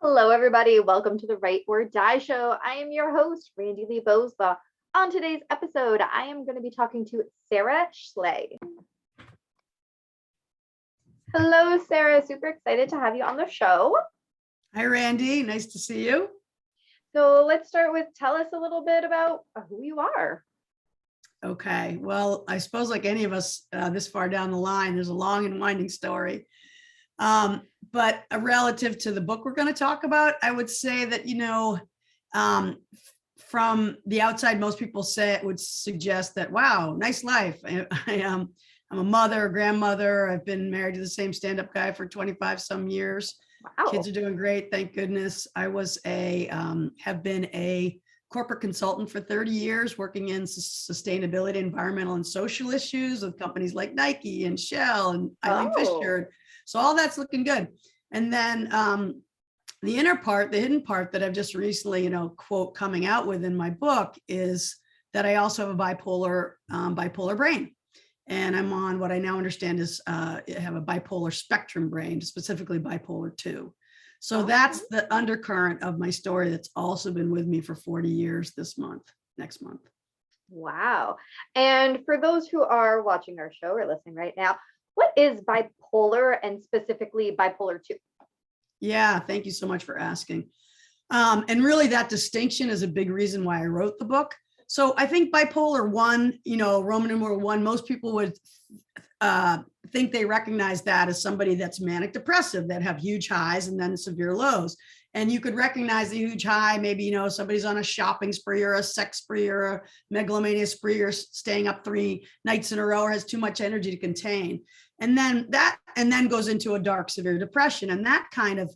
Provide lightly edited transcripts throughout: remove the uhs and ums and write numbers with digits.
Hello, everybody. Welcome to the Write or Die Show. I am your host, Randi-lee. On today's episode, I am going to be talking to Sara Schley. Hello, Sara. Super excited to have you on the show. Hi, Randy. Nice to see you. So let's start with tell us a little bit about who you are. Okay. Well, I suppose like any of us this far down the line, there's a long and winding story. But relative to the book we're going to talk about, I would say that, from the outside, most people would suggest that, wow, nice life. I'm a mother, a grandmother. I've been married to the same stand-up guy for 25 some years. Wow. Kids are doing great. Thank goodness. I have been a corporate consultant for 30 years, working in sustainability, environmental and social issues with companies like Nike and Shell and Eileen Fisher. So all that's looking good. And then the hidden part that I've just recently, quote, coming out with in my book is that I also have a bipolar brain. And I'm on what I now understand is I have a bipolar spectrum brain, specifically bipolar 2. So that's the undercurrent of my story that's also been with me for 40 years next month. Wow. And for those who are watching our show or listening right now, what is bipolar and specifically bipolar 2? Yeah, thank you so much for asking. And really that distinction is a big reason why I wrote the book. So I think bipolar 1, Roman numeral 1, most people would think they recognize that as somebody that's manic depressive, that have huge highs and then severe lows. And you could recognize the huge high, maybe, somebody's on a shopping spree or a sex spree or a megalomania spree or staying up 3 nights in a row or has too much energy to contain. And then goes into a dark, severe depression. And that kind of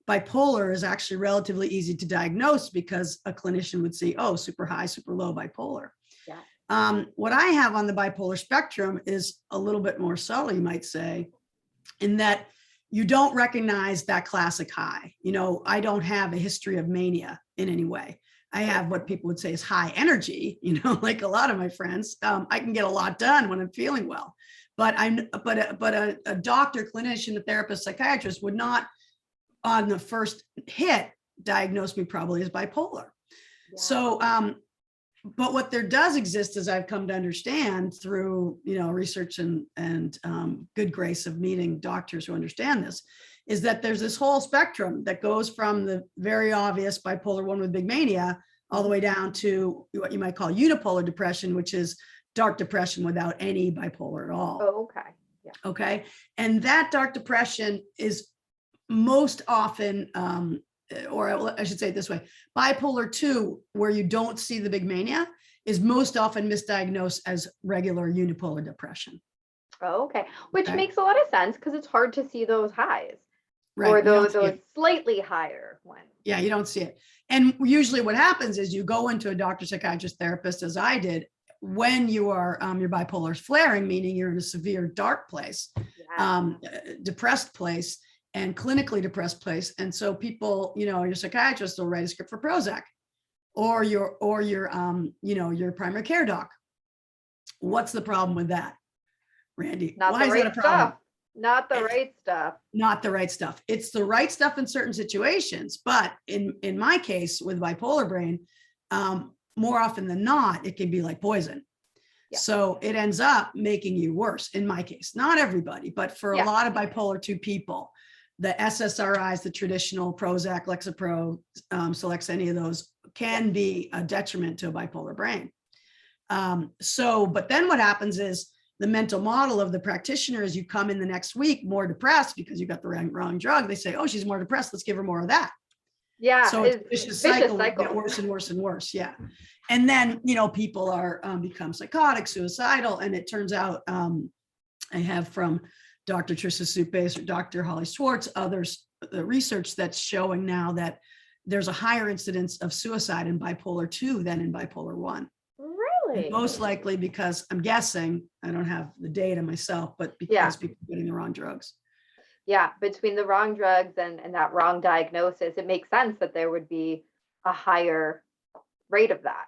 bipolar is actually relatively easy to diagnose because a clinician would see, oh, super high, super low bipolar. Yeah. What I have on the bipolar spectrum is a little bit more subtle, you might say, in that you don't recognize that classic high. I don't have a history of mania in any way. I have what people would say is high energy, like a lot of my friends. I can get a lot done when I'm feeling well. But a doctor, clinician, a therapist, psychiatrist would not, on the first hit, diagnose me probably as bipolar. Yeah. So, but what there does exist, as I've come to understand through research and good grace of meeting doctors who understand this, is that there's this whole spectrum that goes from the very obvious bipolar 1 with big mania all the way down to what you might call unipolar depression, which is dark depression without any bipolar at all. Oh, okay. Yeah. Okay. And that dark depression is most often, or I should say it this way, bipolar 2, where you don't see the big mania, is most often misdiagnosed as regular unipolar depression. Oh, okay. Which makes a lot of sense because it's hard to see those highs. Right. Or those slightly higher ones. Yeah, you don't see it. And usually what happens is you go into a doctor, psychiatrist, therapist, as I did, when you are your bipolar is flaring, meaning you're in a severe dark place, depressed place, and clinically depressed place. And so people, your psychiatrist will write a script for Prozac, or your primary care doc. What's the problem with that, Randy? Why is that a problem? Not the right stuff. Not the right stuff. It's the right stuff in certain situations. But in my case with bipolar brain, more often than not, it can be like poison. Yeah. So it ends up making you worse in my case. Not everybody, but for a lot of bipolar 2 people, the SSRIs, the traditional Prozac, Lexapro, Celexa, any of those can be a detriment to a bipolar brain. But then what happens is the mental model of the practitioner is you come in the next week more depressed because you got the wrong drug. They say, oh, she's more depressed. Let's give her more of that. Yeah. So it's a vicious cycle. Get worse and worse and worse. Yeah. And then, people are become psychotic, suicidal. And it turns out I have from Dr. Trisha Supes or Dr. Holly Schwartz, others, the research that's showing now that there's a higher incidence of suicide in bipolar 2 than in bipolar 1. Really? And most likely because I'm guessing, I don't have the data myself, but because people are getting the wrong drugs. Yeah, between the wrong drugs and that wrong diagnosis, it makes sense that there would be a higher rate of that.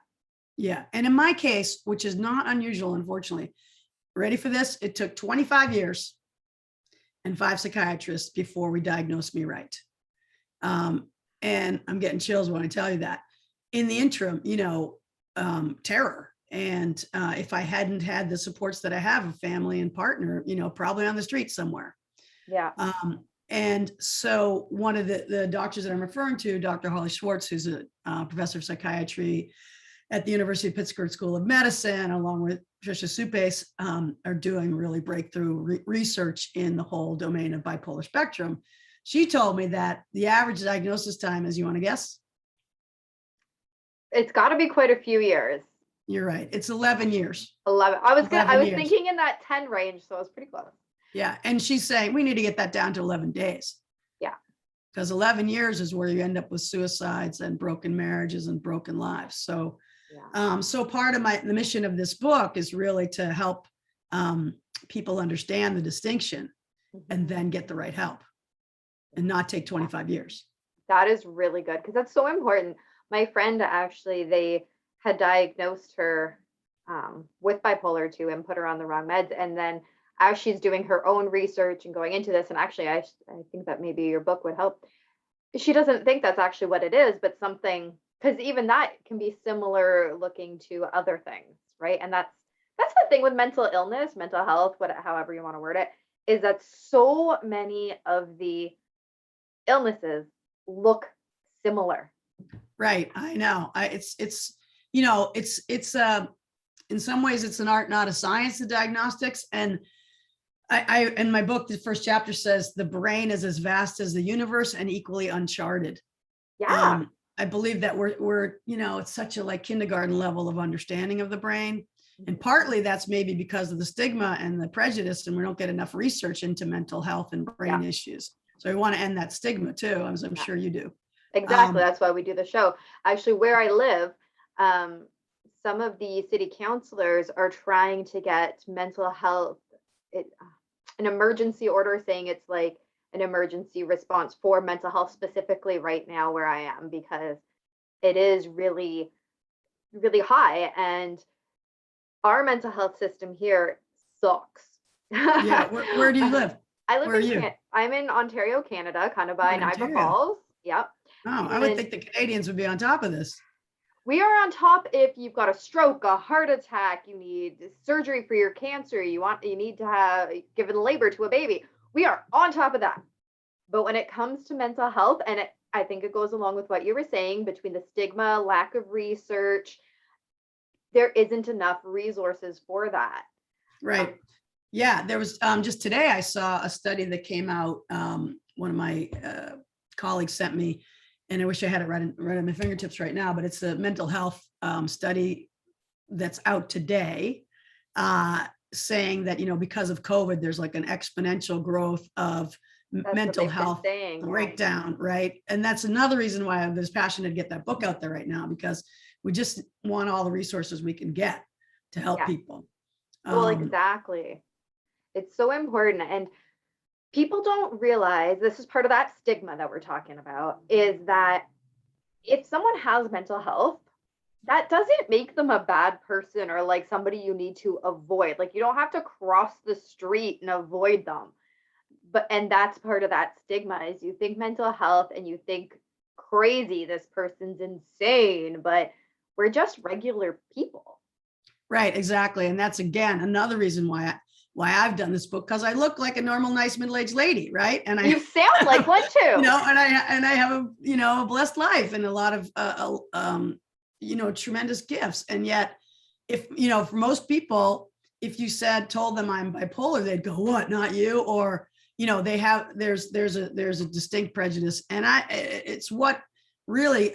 Yeah. And in my case, which is not unusual, unfortunately, ready for this? It took 25 years and 5 psychiatrists before we diagnosed me right. And I'm getting chills when I tell you that. In the interim, terror. And if I hadn't had the supports that I have, a family and partner, probably on the street somewhere. Yeah. And so one of the doctors that I'm referring to, Dr. Holly Schwartz, who's a professor of psychiatry at the University of Pittsburgh School of Medicine, along with Trisha Supes, are doing really breakthrough research in the whole domain of bipolar spectrum. She told me that the average diagnosis time is, you want to guess? It's got to be quite a few years. You're right. It's 11 years. 11. I was thinking in that 10 range, so I was pretty close. Yeah. And she's saying we need to get that down to 11 days. Yeah. Because 11 years is where you end up with suicides and broken marriages and broken lives. So, so part of the mission of this book is really to help people understand the distinction and then get the right help and not take 25 years. That is really good, because that's so important. My friend, actually, they had diagnosed her with bipolar 2 and put her on the wrong meds. And then as she's doing her own research and going into this, and actually, I think that maybe your book would help. She doesn't think that's actually what it is, but something, because even that can be similar looking to other things, right? And that's the thing with mental illness, mental health, however you want to word it, is that so many of the illnesses look similar. Right. I know. It's in some ways it's an art, not a science, the diagnostics. And I in my book, the first chapter says the brain is as vast as the universe and equally uncharted. Yeah. I believe that we're it's such a kindergarten level of understanding of the brain. And partly that's maybe because of the stigma and the prejudice, and we don't get enough research into mental health and brain issues. So we want to end that stigma too, as I'm sure you do. Exactly. That's why we do the show. Actually, where I live, some of the city councilors are trying to get mental health, an emergency order, saying it's like an emergency response for mental health specifically right now where I am, because it is really, really high. And our mental health system here sucks. Yeah. Where do you live? I'm in Ontario, Canada, kind of by Niagara Falls. Yep. Oh, I would think the Canadians would be on top of this. We are on top if you've got a stroke, a heart attack, you need surgery for your cancer, you need to have given labor to a baby. We are on top of that. But when it comes to mental health, and I think it goes along with what you were saying, between the stigma, lack of research, there isn't enough resources for that. Right. Yeah. There was just today, I saw a study that came out. One of my colleagues sent me, and I wish I had it right at my fingertips right now, but it's a mental health study that's out today, saying that, because of COVID, there's like an exponential growth of mental health breakdown, right? And that's another reason why I'm this passionate to get that book out there right now, because we just want all the resources we can get to help people. Well, exactly. It's so important. And people don't realize, this is part of that stigma that we're talking about, is that if someone has mental health, that doesn't make them a bad person or like somebody you need to avoid. Like, you don't have to cross the street and avoid them. And that's part of that stigma, is you think mental health and you think crazy, this person's insane, but we're just regular people. Right, exactly. And that's, again, another reason why I've done this book, because I look like a normal, nice middle-aged lady, right? And you sound like one too. And I have a blessed life and a lot of tremendous gifts. And yet, if for most people, if you told them I'm bipolar, they'd go, "What? Not you?" Or there's a distinct prejudice, and it's what really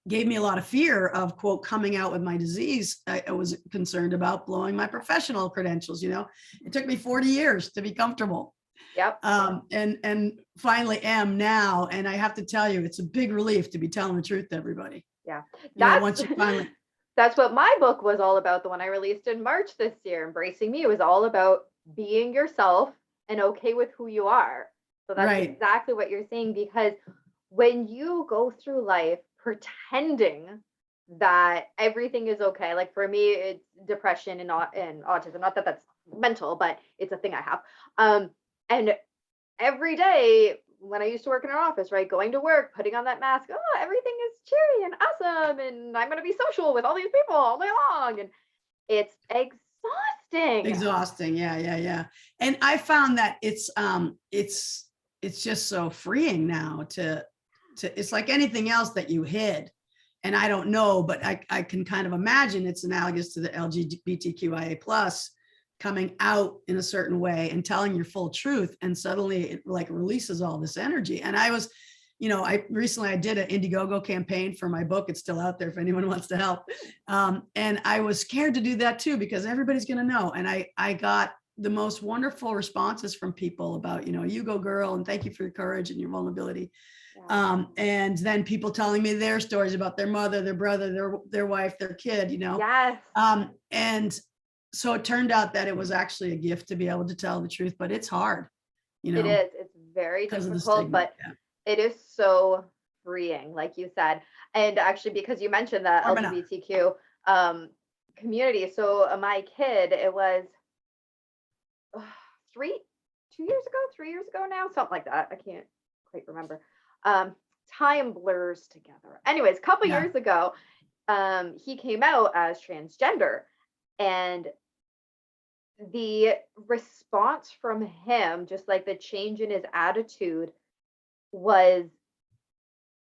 gave me a lot of fear of, quote, coming out with my disease. I was concerned about blowing my professional credentials. It took me 40 years to be comfortable. Yep. And finally am now. And I have to tell you, it's a big relief to be telling the truth to everybody. Yeah. That's what my book was all about. The one I released in March this year, Embracing Me, was all about being yourself and okay with who you are. So that's exactly what you're saying, because when you go through life pretending that everything is okay, like for me, it's depression and autism. Not that that's mental, but it's a thing I have. And every day when I used to work in an office, right? Going to work, putting on that mask, oh, everything is cheery and awesome. And I'm going to be social with all these people all day long. And it's exhausting. Exhausting. Yeah, yeah, yeah. And I found that it's just so freeing now to it's like anything else that you hid. And I don't know, but I can kind of imagine it's analogous to the LGBTQIA plus coming out in a certain way and telling your full truth. And suddenly it like releases all this energy. And I was, I recently did an Indiegogo campaign for my book. It's still out there if anyone wants to help. And I was scared to do that too, because everybody's going to know. And I got the most wonderful responses from people about, you go girl, and thank you for your courage and your vulnerability. Yeah. And then people telling me their stories about their mother, their brother, their wife, their kid, Yes. And so it turned out that it was actually a gift to be able to tell the truth, but it's hard, It is. It's very because of the difficult, stigma. but it is so freeing, like you said. And actually, because you mentioned the Warming up. LGBTQ community, so my kid, it was uh, 3 years ago now, something like that. I can't quite remember. Time blurs together. Anyways, a couple Yeah. years ago, he came out as transgender, and the response from him, just like the change in his attitude, was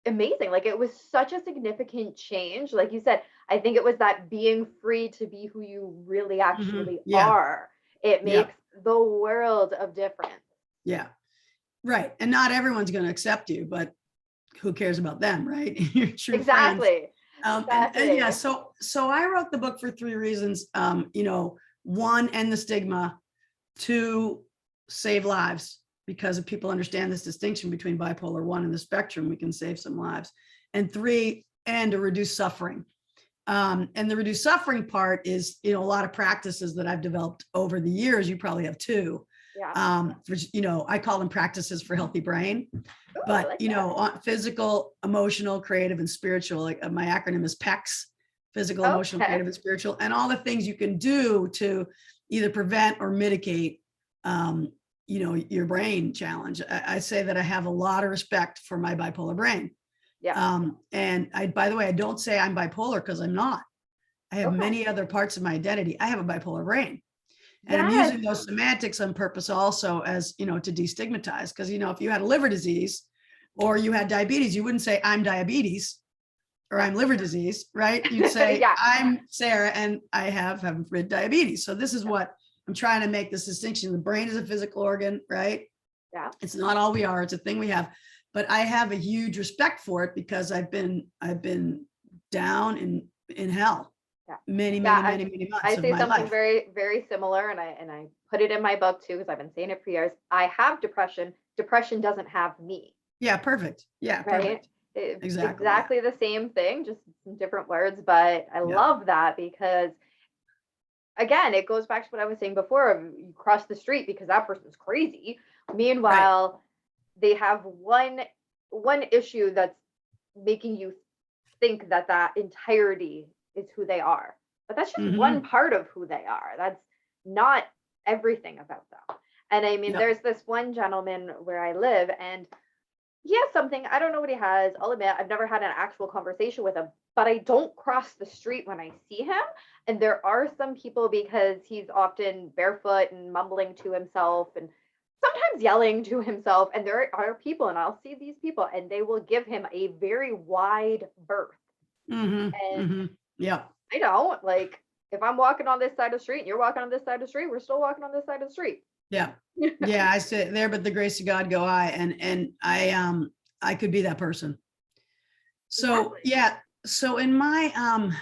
amazing. Like, it was such a significant change. Like you said, I think it was that being free to be who you really actually Yeah. are. It Yeah. makes the world of difference. Yeah. Right. And not everyone's going to accept you, but who cares about them, right? Your true friends. Exactly. And Exactly. yeah, so I wrote the book for 3 reasons. One, end the stigma. 2, save lives, because if people understand this distinction between bipolar 1 and the spectrum, we can save some lives. And 3, and to reduce suffering. And the reduce suffering part is, a lot of practices that I've developed over the years. You probably have too. Yeah. Which, I call them practices for healthy brain. Ooh, I But, like that. on physical, emotional, creative, and spiritual, like my acronym is PECS, physical, emotional, Okay. creative, and spiritual, and all the things you can do to either prevent or mitigate, your brain challenge. I say that I have a lot of respect for my bipolar brain. Yeah. And by the way, I don't say I'm bipolar, because I'm not. I have Okay. many other parts of my identity. I have a bipolar brain. And I'm Yes. using those semantics on purpose also as, to destigmatize. Because, if you had a liver disease or you had diabetes, you wouldn't say I'm diabetes or I'm liver disease, right? You'd say Yeah. I'm Sara and I have diabetes. So this is what I'm trying to make this distinction. The brain is a physical organ, right? Yeah. It's not all we are. It's a thing we have. But I have a huge respect for it, because I've been down in hell many months I of say my something life. very, very similar, and I put it in my book too, because I've been saying it for years. I have depression. Depression doesn't have me. Yeah, perfect. Yeah, Right? perfect. Exactly. Exactly the same thing, just in different words. But I love that, because again, it goes back to what I was saying before. You cross the street because that person's crazy. Meanwhile, they have one issue that's making you think that that entirety is who they are. But that's just one part of who they are. That's not everything about them. And I mean, there's this one gentleman where I live, and he has something. I don't know what he has. I'll admit, I've never had an actual conversation with him, but I don't cross the street when I see him. And there are some people, because he's often barefoot and mumbling to himself and sometimes yelling to himself. And there are people, and I'll see these people, and they will give him a very wide berth. And Yeah. I don't, like, if I'm walking on this side of the street and you're walking on this side of the street, we're still walking on this side of the street. Yeah. Yeah. I sit there, but the grace of God go I, and I could be that person. So, Exactly. yeah. So in my,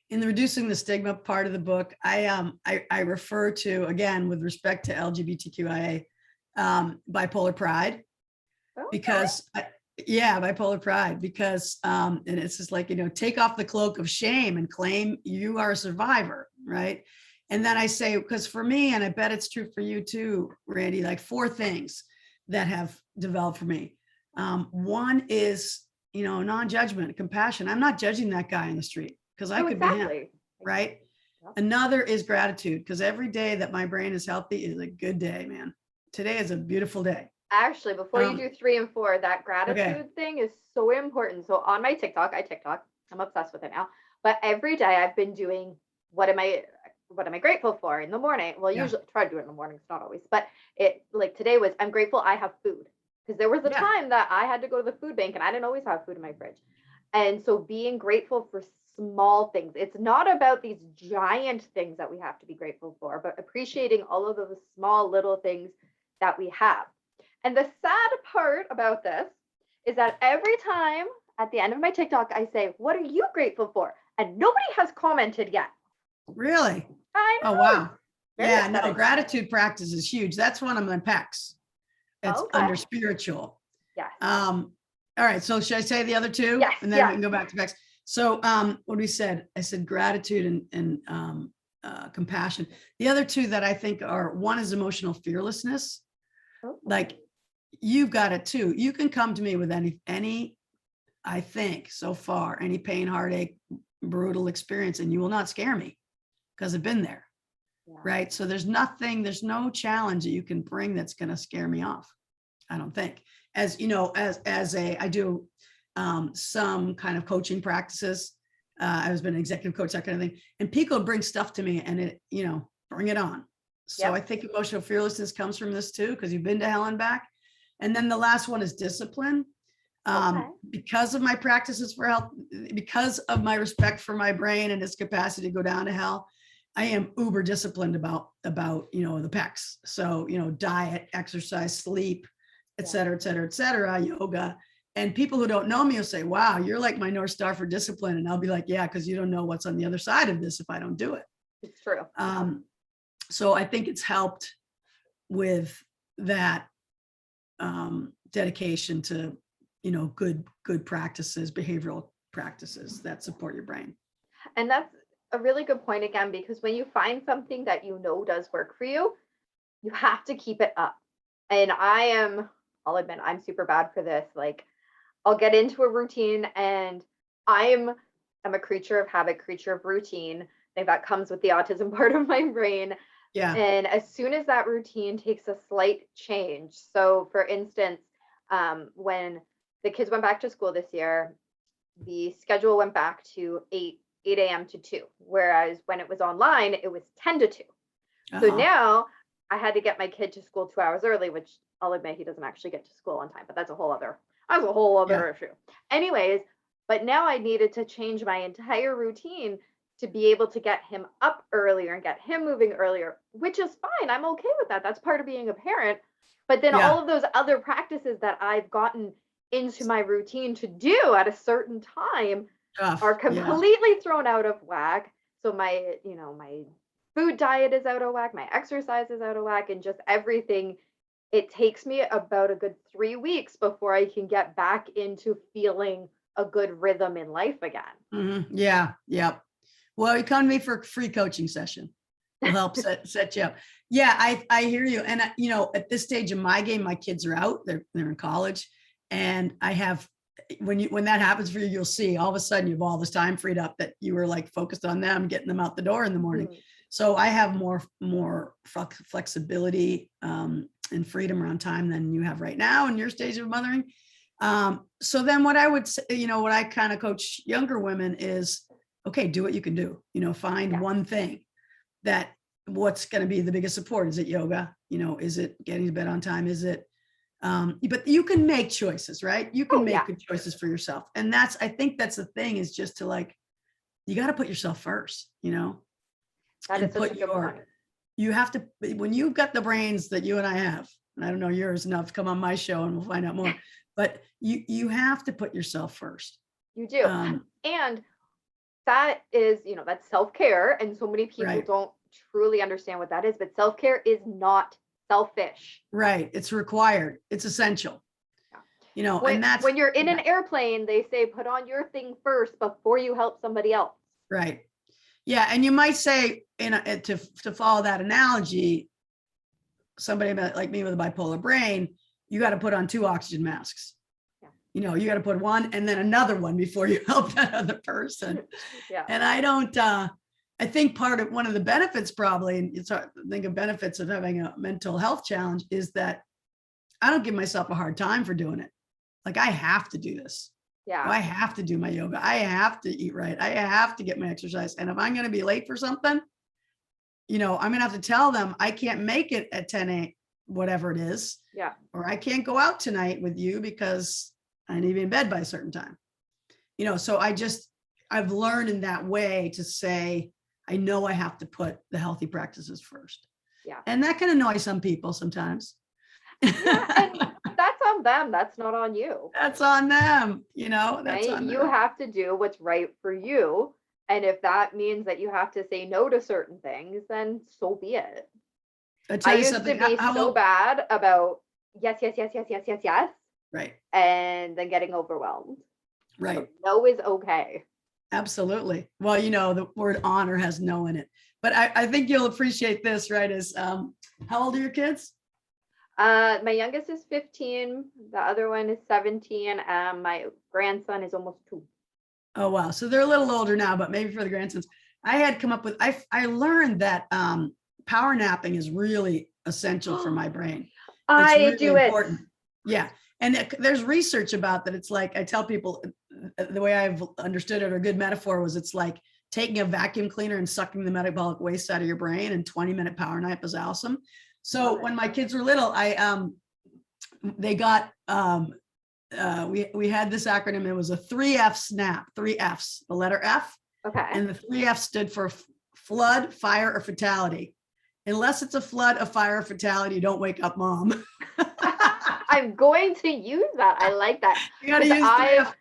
in the reducing the stigma part of the book, I refer to, again, with respect to LGBTQIA, bipolar pride, Okay. because bipolar pride, because, and it's just like, take off the cloak of shame and claim you are a survivor. Right. And then I say, because for me, and I bet it's true for you too, Randy, like 4 things that have developed for me. One is, non-judgment, compassion. I'm not judging that guy in the street, because I could be him, right? Yep. Another is gratitude, because every day that my brain is healthy is a good day, man. Today is a beautiful day. Actually, before you Um, do 3 and 4, that okay. gratitude thing is so important. So on my TikTok, I'm obsessed with it now. But every day I've been doing what am I what am I grateful for in the morning? Well, Yeah. usually I try to do it in the morning, it's not always. But it like today was I'm grateful I have food. Because there was a Yeah. time that I had to go to the food bank and I didn't always have food in my fridge. And so being grateful for small things. It's not about these giant things that we have to be grateful for, but appreciating all of those small little things that we have. And the sad part about this is that every time at the end of my TikTok, I say, "What are you grateful for?" And nobody has commented yet. Really? I Oh, know it's wow. very Yeah, no, upsetting. gratitude practice is huge. That's one of my packs. It's Okay. under spiritual. Yes. All right. So should I say the other two Yes. and then we Yes. can go back to packs? So what we said, I said gratitude and compassion. The other two that I think are, one is emotional fearlessness. Oh, Like you've got it too. You can come to me with any, I think so far, any pain, heartache, brutal experience, and you will not scare me because I've been there. yeah. Right. So there's no challenge that you can bring that's going to scare me off. I don't think. As you know, I do some kind of coaching practices. I was been an executive coach, that kind of thing. And people bring stuff to me and bring it on. So Yep. I think emotional fearlessness comes from this too, because you've been to hell and back. And then the last one is discipline. Okay. Because of my practices for health, because of my respect for my brain and its capacity to go down to hell, I am uber disciplined about the pecs. So, diet, exercise, sleep, et Yeah. cetera, et cetera, et cetera, yoga. And people who don't know me will say, wow, you're like my North Star for discipline. And I'll be like, yeah, because you don't know what's on the other side of this if I don't do it. It's true. So I think it's helped with that dedication to, good practices, behavioral practices that support your brain. And that's a really good point again, because when you find something that you know does work for you, you have to keep it up. And I'll admit, I'm super bad for this. Like, I'll get into a routine and I'm a creature of habit, creature of routine. I think that comes with the autism part of my brain. Yeah. And as soon as that routine takes a slight change, so for instance, when the kids went back to school this year, the schedule went back to 8 a.m. to 2, whereas when it was online, it was 10 to 2. So Uh-huh. now I had to get my kid to school 2 hours early, which I'll admit he doesn't actually get to school on time, but that's a whole other Yeah. issue. Anyways, but now I needed to change my entire routine to be able to get him up earlier and get him moving earlier, which is fine. I'm okay with that. That's part of being a parent. But then Yeah. all of those other practices that I've gotten into my routine to do at a certain time are Tough. Yeah. completely thrown out of whack. So my food diet is out of whack, my exercise is out of whack, and just everything. It takes me about a good 3 weeks before I can get back into feeling a good rhythm in life again. Mm-hmm. Yeah. Yep. Well, you come to me for a free coaching session. We'll help set you up. Yeah, I hear you. And at this stage of my game, my kids are out. They're in college, and I have when that happens for you, you'll see all of a sudden you have all this time freed up that you were like focused on them, getting them out the door in the morning. Mhm. So I have more flexibility and freedom around time than you have right now in your stage of mothering. So then what I would say, what I kind of coach younger women is, okay, do what you can do. Find one thing that what's going to be the biggest support. Is it yoga? Is it getting to bed on time? Is it but you can make choices, right? You can make good choices for yourself. And I think that's the thing, is just to you got to put yourself first, That is such a good point. You have to, when you've got the brains that you and I have, and I don't know yours enough to come on my show and we'll find out more, but you have to put yourself first. You do. And that is, that's self-care. And so many people Right. don't truly understand what that is, but self-care is not selfish. Right. It's required. It's essential. Yeah. And that's when you're in an airplane, they say, put on your thing first before you help somebody else. Right. Yeah. And you might say, to follow that analogy, somebody like me with a bipolar brain, you got to put on 2 oxygen masks. Yeah. You got to put one and then another one before you help that other person. Yeah. And I think one of the benefits, probably, and it's hard to think of benefits of having a mental health challenge, is that I don't give myself a hard time for doing it. Like I have to do this. Yeah. I have to do my yoga. I have to eat right. I have to get my exercise. And if I'm going to be late for something, I'm going to have to tell them I can't make it at 10 a.m., whatever it is. Yeah. Or I can't go out tonight with you because I need to be in bed by a certain time. So I've learned in that way to say, I know I have to put the healthy practices first. Yeah. And that can annoy some people sometimes. Yeah, and that's on them. That's not on you. That's on them. That's right? on You them. have to do what's right for you. And if that means that you have to say no to certain things, then so be it. I used to be so bad about yes, yes, yes, yes, yes, yes, yes. Right. And then getting overwhelmed. Right. So no is okay. Absolutely. Well, the word honor has no in it. But I think you'll appreciate this, right? How old are your kids? My youngest is 15. The other one is 17. My grandson is almost 2. Oh, wow. So they're a little older now, but maybe for the grandsons. I had come up with, I learned that power napping is really essential for my brain. I really do important. Yeah. And there's research about that. It's like, I tell people the way I've understood it, or a good metaphor was it's like taking a vacuum cleaner and sucking the metabolic waste out of your brain, and 20-minute power nap is awesome. So when my kids were little, they got, we had this acronym. It was a 3F nap, 3 Fs, the letter F. Okay. And the 3 Fs stood for flood, fire, or fatality. Unless it's a flood, a fire, or fatality, don't wake up mom. I'm going to use that. I like that. You gotta use 3F.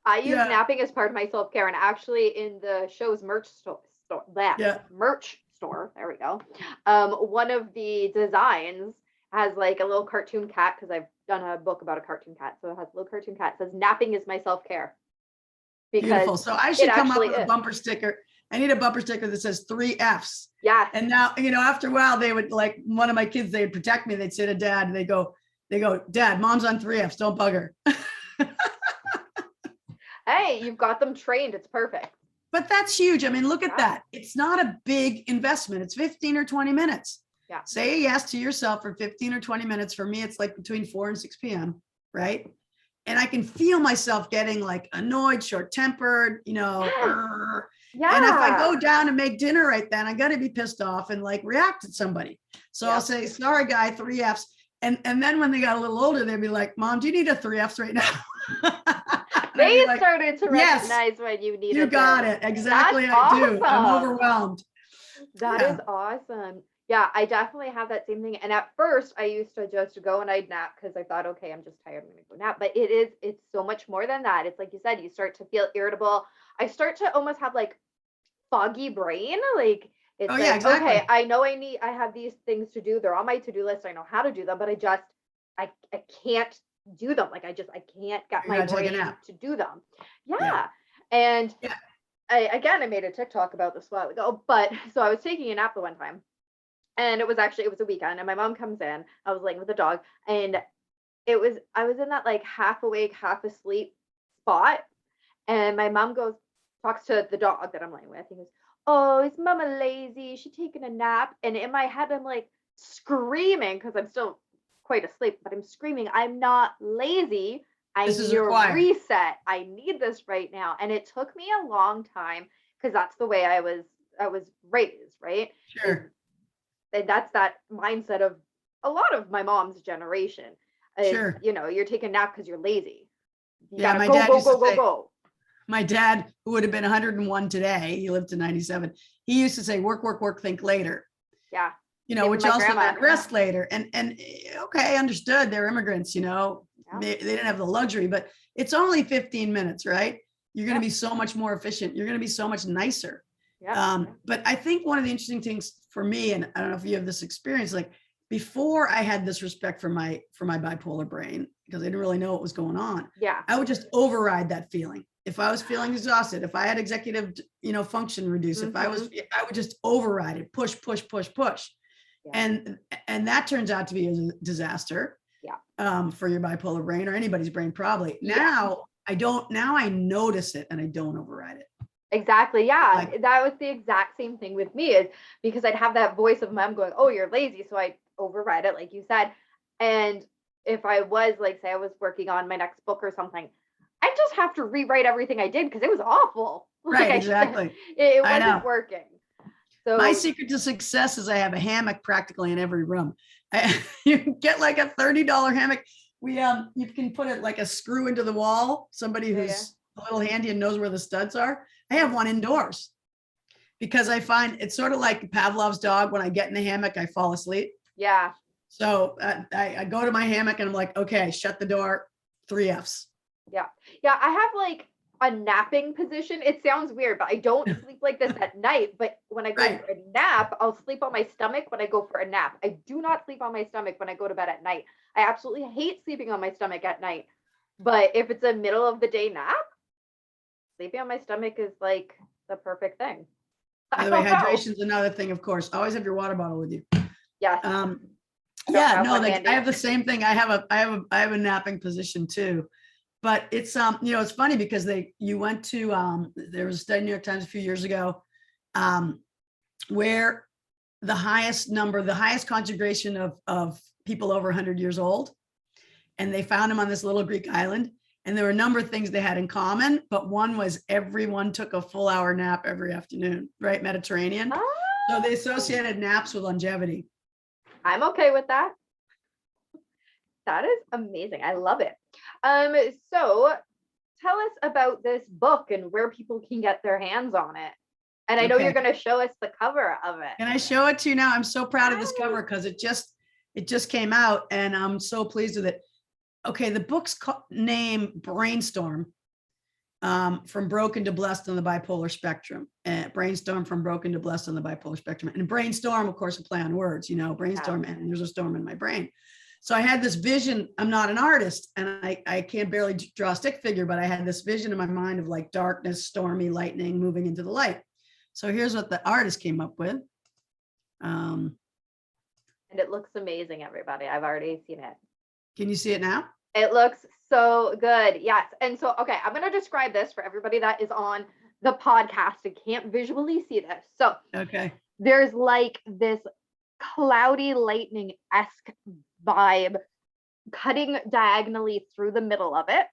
I use napping as part of my self-care, and actually in the show's merch store, merch store, there we go. One of the designs has like a little cartoon cat, because I've done a book about a cartoon cat. So it has a little cartoon cat. It says napping is my self-care. Beautiful. So I should come up with a bumper sticker. I need a bumper sticker that says 3 Fs. Yeah. And now, after a while, they would, like, one of my kids, they'd protect me. They'd say to dad, they go, Dad, mom's on 3 Fs. Don't bug her. Hey, you've got them trained. It's perfect. But that's huge. I mean, look at that. It's not a big investment. It's 15 or 20 minutes. Yeah. Say yes to yourself for 15 or 20 minutes. For me, it's like between 4 and 6 p.m. Right. And I can feel myself getting like annoyed, short-tempered, Yeah. And if I go down and make dinner right then, I got to be pissed off and like react to somebody. So I'll say, sorry, guy, 3 Fs. And then when they got a little older, they'd be like, Mom, do you need a 3 Fs right now? They started to recognize when you needed. You got it. Exactly. That's I do. awesome. I'm overwhelmed. That is awesome. Yeah, I definitely have that same thing. And at first I used to just go and I'd nap because I thought, okay, I'm just tired. I'm going to go nap. But it's so much more than that. It's like you said, you start to feel irritable. I start to almost have like foggy brain. Like it's exactly. Okay, I know I have these things to do. They're on my to-do list. I know how to do them, but I can't do them. Like I can't get my brain to do them. Yeah. And I made a TikTok about this a while ago, but so I was taking a nap the one time. And it was a weekend, and my mom comes in. I was laying with the dog, and I was in that like half awake, half asleep spot. And my mom talks to the dog that I'm laying with. He goes, "Oh, is Mama lazy? She taking a nap?" And in my head, I'm like screaming because I'm still quite asleep, but I'm screaming, "I'm not lazy. I need a reset. I need this right now." And it took me a long time because that's the way I was raised, right? Sure. And that's that mindset of a lot of my mom's generation. Sure. You're taking a nap because you're lazy. You gotta my dad go. My dad, who would have been 101 today, he lived to 97. He used to say, work, work, work, think later. Yeah. Which also meant rest later. And okay, understood. They're immigrants, they didn't have the luxury, but it's only 15 minutes, right? You're going to be so much more efficient. You're going to be so much nicer. Yeah. But I think one of the interesting things for me, and I don't know if you have this experience, like before I had this respect for my bipolar brain, because I didn't really know what was going on. Yeah. I would just override that feeling. If I was feeling exhausted, if I had executive, function reduced, I would just override it, push. Yeah. And that turns out to be a disaster. Yeah. For your bipolar brain or anybody's brain, probably. Now I notice it and I don't override it. Exactly. Yeah. That was the exact same thing with me, is because I'd have that voice of mom going, "Oh, you're lazy." So I override it, like you said. And if I was like, say I was working on my next book or something, I just have to rewrite everything I did because it was awful. Like Right, exactly. it I wasn't know. working. My So secret to success is I have a hammock practically in every room. You can get like a $30 hammock. You can put it like a screw into the wall. Somebody yeah, who's a little handy and knows where the studs are. I have one indoors because I find it's sort of like Pavlov's dog. When I get in the hammock, I fall asleep. yeah. So I go to my hammock and I'm like, okay, shut the door, 3 Fs. Yeah. Yeah. I have like a napping position. It sounds weird, but I don't sleep like this at night. But when I go Right. for a nap, I'll sleep on my stomach when I go for a nap. I do not sleep on my stomach when I go to bed at night. I absolutely hate sleeping on my stomach at night. But if it's a middle of the day nap, sleeping on my stomach is like the perfect thing. By I the way, don't know. hydration is another thing, of course. Always have your water bottle with you. Yes. Um, I don't yeah, have no, one like I handy. have the same thing. I have a napping position too. But it's it's funny because you went to there was a study in the New York Times a few years ago, where the highest concentration of people over 100 years old, and they found them on this little Greek island. And there were a number of things they had in common, but one was everyone took a full hour nap every afternoon, right? Mediterranean. So they associated naps with longevity. I'm okay with that. That is amazing. I love it. So tell us about this book and where people can get their hands on it. And I know you're Okay. going to show us the cover of it. Can I show it to you now? I'm so proud of this Yes. cover because it just came out and I'm so pleased with it. Okay, the book's name Brainstorm, from broken to blessed on the bipolar spectrum. Brainstorm from broken to blessed on the bipolar spectrum. And brainstorm, of course, a play on words, brainstorm, and there's a storm in my brain. So I had this vision. I'm not an artist and I can't barely draw a stick figure, but I had this vision in my mind of like darkness, stormy, lightning moving into the light. So here's what the artist came up with. And it looks amazing, everybody. I've already seen it. Can you see it now? It looks so good. Yes. And so, okay, I'm going to describe this for everybody that is on the podcast and can't visually see this. So, okay, there's like this cloudy lightning-esque vibe cutting diagonally through the middle of it.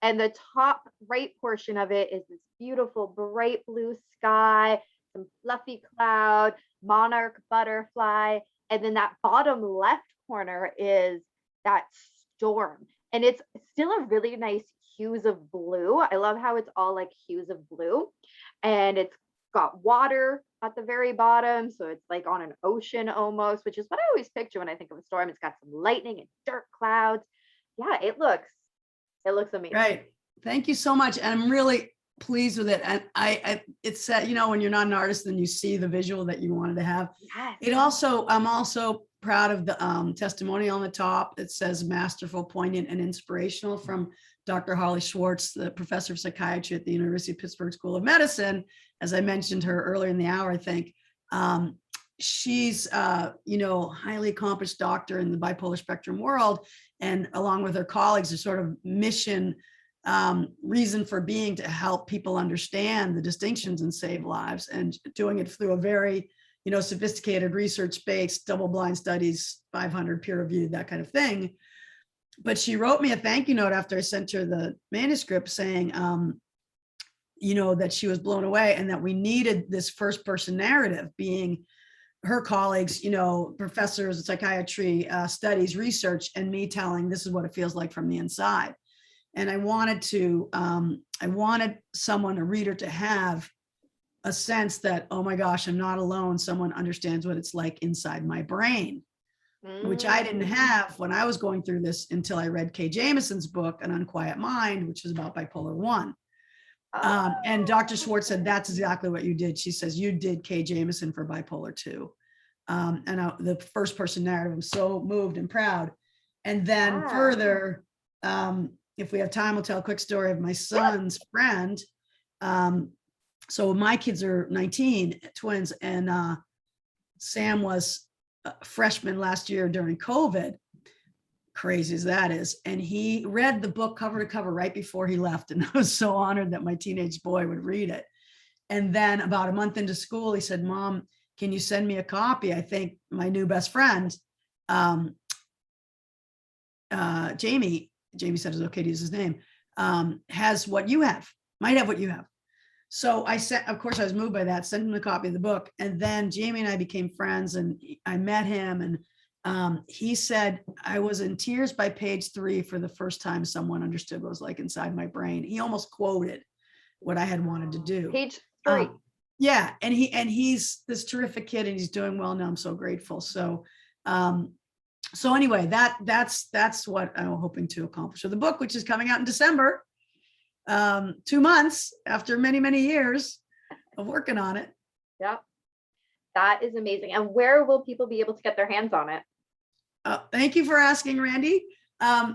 And the top right portion of it is this beautiful bright blue sky, some fluffy cloud, monarch butterfly. And then that bottom left corner is that storm. And it's still a really nice hues of blue. I love how it's all like hues of blue. And it's got water at the very bottom. So it's like on an ocean almost, which is what I always picture when I think of a storm. It's got some lightning and dark clouds. Yeah, it looks amazing. right. Thank you so much. And I'm really pleased with it. And it's when you're not an artist and you see the visual that you wanted to have. Yes. I'm also proud of the testimonial on the top. It says masterful, poignant, and inspirational from Dr. Holly Schwartz, the professor of psychiatry at the University of Pittsburgh School of Medicine. As I mentioned her earlier in the hour, I think she's highly accomplished doctor in the bipolar spectrum world, and along with her colleagues, a sort of mission reason for being to help people understand the distinctions and save lives, and doing it through a very sophisticated research-based double-blind studies, 500 peer-reviewed, that kind of thing. But she wrote me a thank you note after I sent her the manuscript saying, that she was blown away and that we needed this first person narrative, being her colleagues, professors of psychiatry, studies, research, and me telling this is what it feels like from the inside. And I wanted someone, a reader, to have a sense that, oh my gosh, I'm not alone. Someone understands what it's like inside my brain, which I didn't have when I was going through this until I read Kay Jamison's book, An Unquiet Mind, which is about bipolar 1. And Dr. Schwartz said, that's exactly what you did. She says, you did Kay Jamison for bipolar 2. The first person narrative, I'm so moved and proud. And then further, if we have time, I'll tell a quick story of my son's friend. So my kids are 19, twins, and Sam was a freshman last year during COVID, crazy as that is. And he read the book cover to cover right before he left. And I was so honored that my teenage boy would read it. And then about a month into school, he said, Mom, can you send me a copy? I think my new best friend Jamie said it's okay to use his name, has what you have, might have what you have. So I sent, of course, I was moved by that, sent him a copy of the book. And then Jamie and I became friends and I met him. And he said, I was in tears by page 3 for the first time someone understood what it was like inside my brain. He almost quoted what I had wanted to do. Page 3. Yeah. And he's this terrific kid and he's doing well now. I'm so grateful. So, so anyway, that's what I'm hoping to accomplish with the book, which is coming out in December. 2 months after many, many years of working on it. Yeah, that is amazing. And where will people be able to get their hands on it? Thank you for asking, Randy.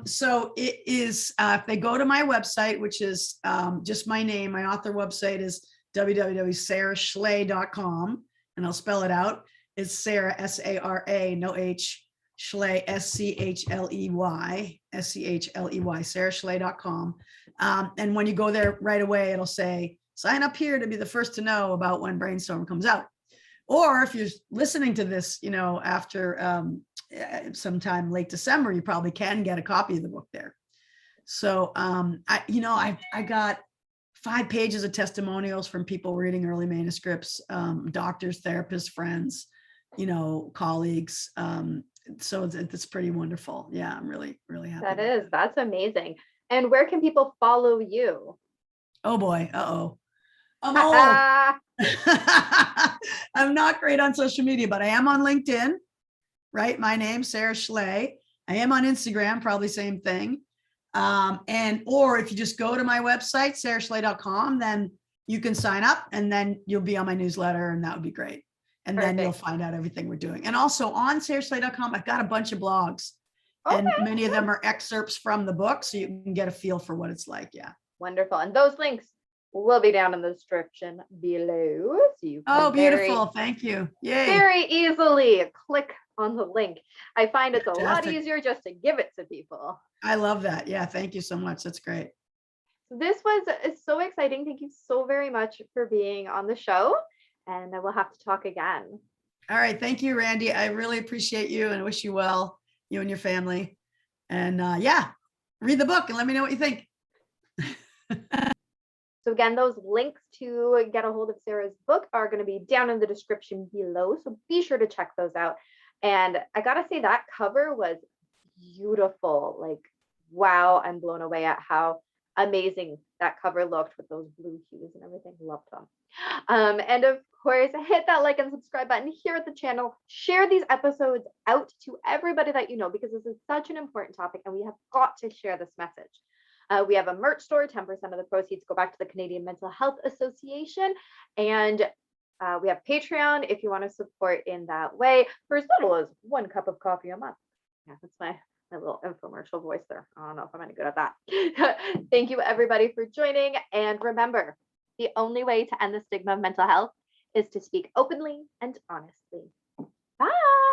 So it is, if they go to my website, which is just my name, my author website is www.sarahschley.com, and I'll spell it out. It's Sara, S-A-R-A, no H, Schley, S-C-H-L-E-Y, sarahschley.com. And when you go there right away, it'll say, sign up here to be the first to know about when Brainstorm comes out. Or if you're listening to this, after sometime late December, you probably can get a copy of the book there. So, I got 5 pages of testimonials from people reading early manuscripts, doctors, therapists, friends, colleagues. So it's pretty wonderful. Yeah, I'm really, really happy. That's amazing. And where can people follow you? Oh boy. Uh-oh. I'm old. I'm not great on social media, but I am on LinkedIn, right? My name, Sara Schley. I am on Instagram, probably same thing. Or if you just go to my website, sarahschley.com, then you can sign up and then you'll be on my newsletter and that would be great. And Perfect. Then you'll find out everything we're doing. And also on sarahschley.com, I've got a bunch of blogs. Okay. And many of them are excerpts from the book, so you can get a feel for what it's like. Yeah. Wonderful. And those links will be down in the description below. So you can beautiful. Thank you. Yay. Very easily click on the link. I find it's Fantastic. A lot easier just to give it to people. I love that. Yeah. Thank you so much. That's great. This was so exciting. Thank you so very much for being on the show. And we'll have to talk again. All right. Thank you, Randy. I really appreciate you and wish you well, you and your family. And read the book and let me know what you think. So again, those links to get a hold of Sara's book are going to be down in the description below. So be sure to check those out. And I got to say that cover was beautiful. Like, wow, I'm blown away at how amazing that cover looked with those blue hues and everything. Loved them. And of course, hit that like and subscribe button here at the channel. Share these episodes out to everybody that you know, because this is such an important topic and we have got to share this message. We have a merch store. 10% of the proceeds go back to the Canadian Mental Health Association. And we have Patreon if you want to support in that way for as little as 1 cup of coffee a month. Yeah, that's my little infomercial voice there. I don't know if I'm any good at that. Thank you everybody for joining. And remember, the only way to end the stigma of mental health is to speak openly and honestly. Bye.